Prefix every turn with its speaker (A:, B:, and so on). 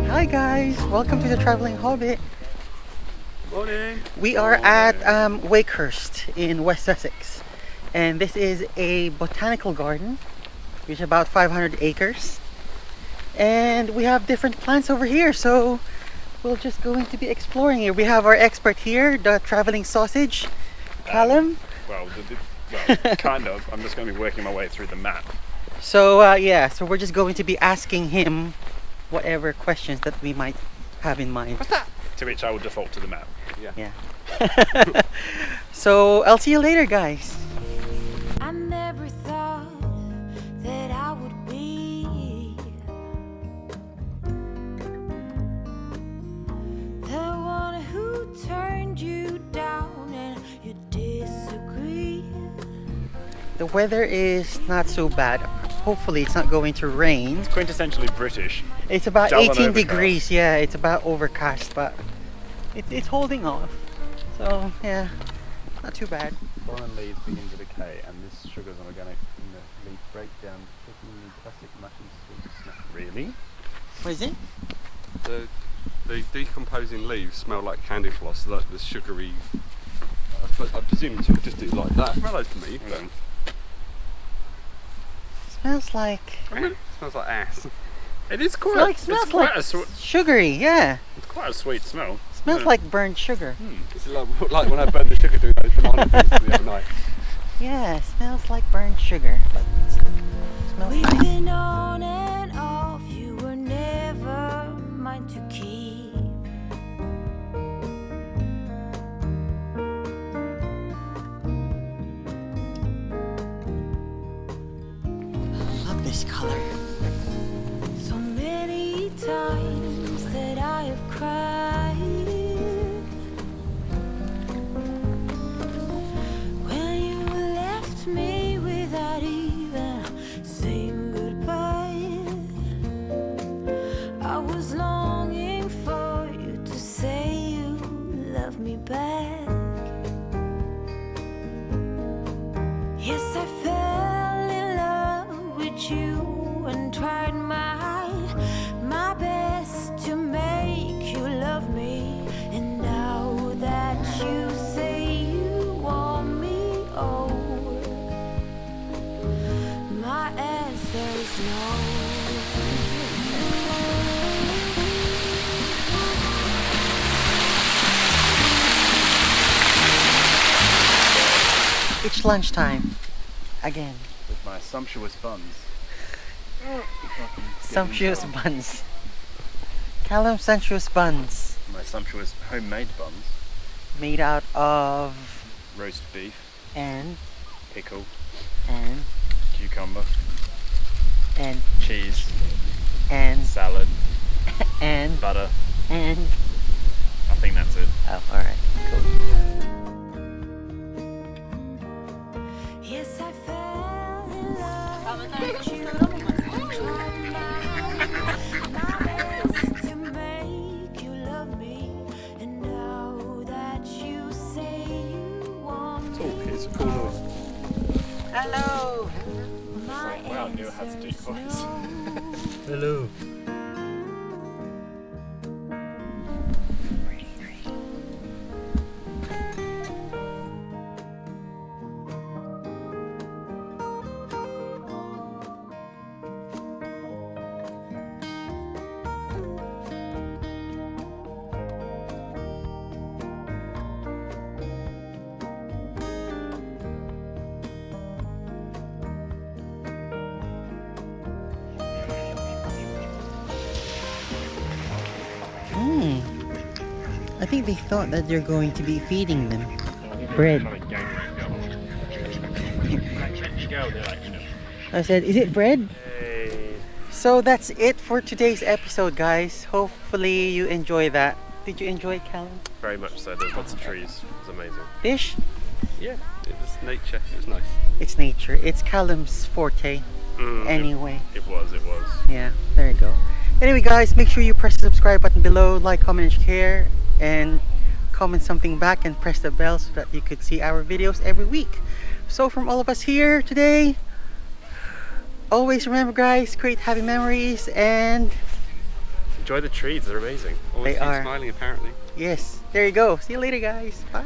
A: Hi guys, welcome to the Traveling Hobbit.
B: Morning.
A: We are at Wakehurst in West Sussex, and this is a botanical garden which is about 500 acres, and we have different plants over here, so we're just going to be exploring here. We have our expert here, the traveling sausage, Callum.
B: Well, kind of. I'm just going to be working my way through the map.
A: So so we're just going to be asking him whatever questions that we might have in mind.
B: What's that? To which I will default to the map.
A: Yeah. So I'll see you later, guys.
C: I never thought that I would be the one who turned you down and you disagree.
A: The weather is not so bad. Hopefully it's not going to rain.
B: It's quintessentially British.
A: It's about
B: Dull and
A: 18
B: overcast.
A: degrees. Yeah, it's about overcast, but it's holding off. So yeah, not too bad.
B: Foreign leaves begin to decay, and this sugar is organic in the leaf breakdown, taking the classic mutton sweet snack. Really?
A: What is it?
D: The decomposing leaves smell like candy floss, like the sugary. I presume you just do it like that. Smells to me. But
A: Smells like
D: smells like ass.
B: It is quite.
A: smells like sugary. Yeah,
B: It's quite a sweet smell.
A: smells like burnt sugar.
D: It's like when I burned the sugar doing those banana things the other night.
A: Yeah, smells like burnt sugar, but it smells
C: We've
A: nice.
C: been on and off, you were never mine to keep.
A: Love this color.
C: So many times that I have cried when you left me without even saying goodbye. I was longing for you to say you love me back. Yes, I fell in love with you and tried my best to make you love me. And now that you say you want me, oh, my answer is no.
A: It's lunchtime again.
B: With my sumptuous buns.
A: Sumptuous buns. Callum sumptuous buns,
B: My sumptuous homemade buns.
A: made out of
B: Roast beef,
A: and
B: pickle, cucumber,
A: and
B: cheese,
A: and
B: salad,
A: and
B: butter.
A: and.
B: I think that's it.
A: Oh, all right, cool.
C: Yes, I fell in love with you. Tried my best to make you love me. And now that you say you want
D: Talk is a cool noise.
A: Hello.
C: my
B: Wow, Neil has a deep
C: answer is
B: voice.
C: no.
A: Hello. I think they thought that you're going to be feeding them bread. I said, is it bread? So that's it for today's episode, guys. Hopefully you enjoy that. Did you enjoy it, Callum?
D: Very much so. There's lots of trees. It was amazing.
A: Fish?
D: Yeah, it was nature. It was nice.
A: It's nature. It's Callum's forte. Anyway.
D: It was.
A: Yeah, there you go. Anyway, guys, make sure you press the subscribe button below, like, comment, and share, and comment something back and press the bell so that you could see our videos every week. So from all of us here today, always remember, guys, create happy memories and
B: enjoy the trees, they're amazing.
D: Always
A: They
D: keep
A: are.
D: smiling, apparently.
A: Yes. There you go. See you later, guys. Bye.